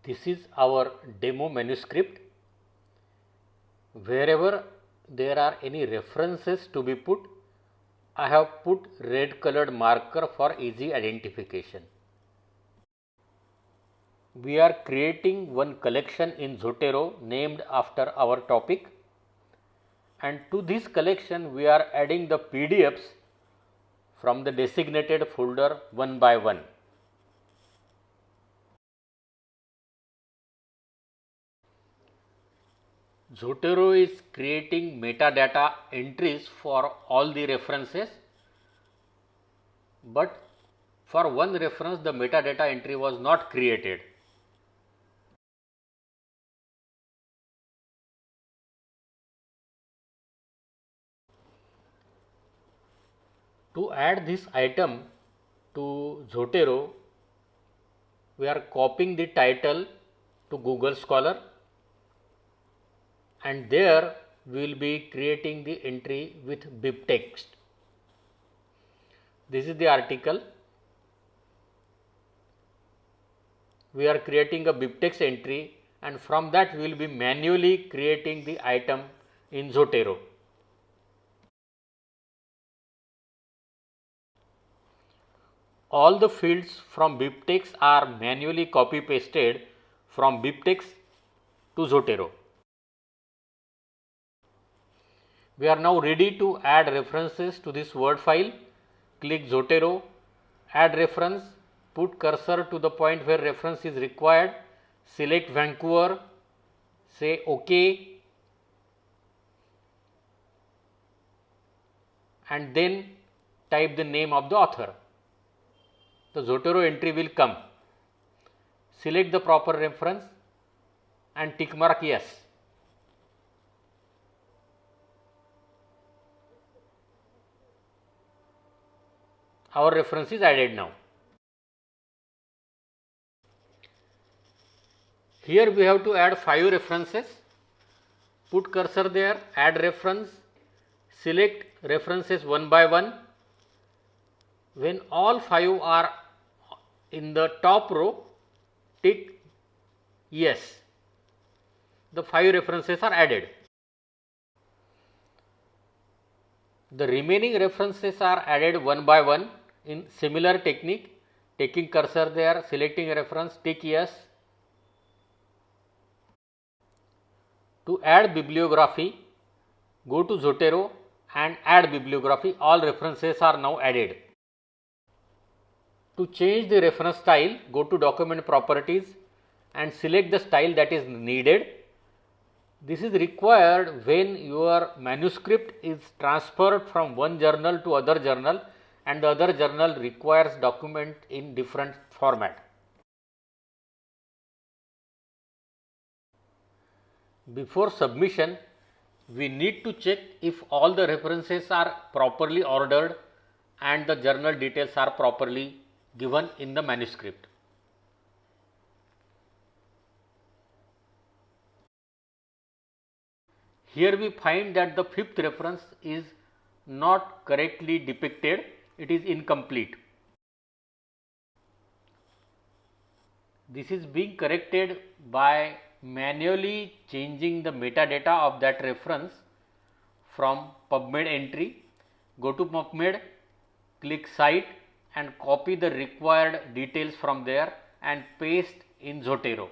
This is our demo manuscript. Wherever there are any references to be put, I have put red colored marker for easy identification. We are creating one collection in Zotero named after our topic, and to this collection we are adding the PDFs from the designated folder one by one. Zotero is creating metadata entries for all the references, but for one reference the metadata entry was not created. To add this item to Zotero, we are copying the title to Google Scholar, and there we will be creating the entry with bibtext. This is the article. We are creating a bibtext entry, and from that we will be manually creating the item in Zotero. All the fields from bibtext are manually copy pasted from bibtext to Zotero. We are now ready to add references to this Word file. Click Zotero, add reference, put cursor to the point where reference is required, select Vancouver, say OK, and then type the name of the author. The Zotero entry will come. Select the proper reference and tick mark yes. Our reference is added now. Here we have to add 5 references. Put cursor there, add reference, select references one by one. When all 5 are in the top row, tick yes. The 5 references are added. The remaining references are added one by one in similar technique. Taking cursor there, selecting a reference, tick yes. To add bibliography, go to Zotero and add bibliography. All references are now added. To change the reference style, go to document properties and select the style that is needed. This is required when your manuscript is transferred from one journal to other journal and the other journal requires document in different format. Before submission, we need to check if all the references are properly ordered and the journal details are properly given in the manuscript. Here we find that the 5th reference is not correctly depicted, it is incomplete. This is being corrected by manually changing the metadata of that reference from PubMed entry. Go to PubMed, click Cite and copy the required details from there and paste in Zotero.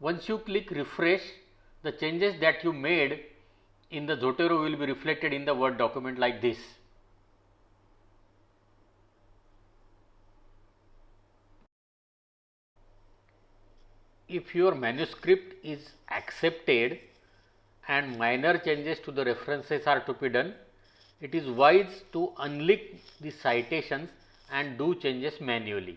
Once you click refresh, the changes that you made in the Zotero will be reflected in the Word document like this. If your manuscript is accepted and minor changes to the references are to be done, it is wise to unlink the citations and do changes manually.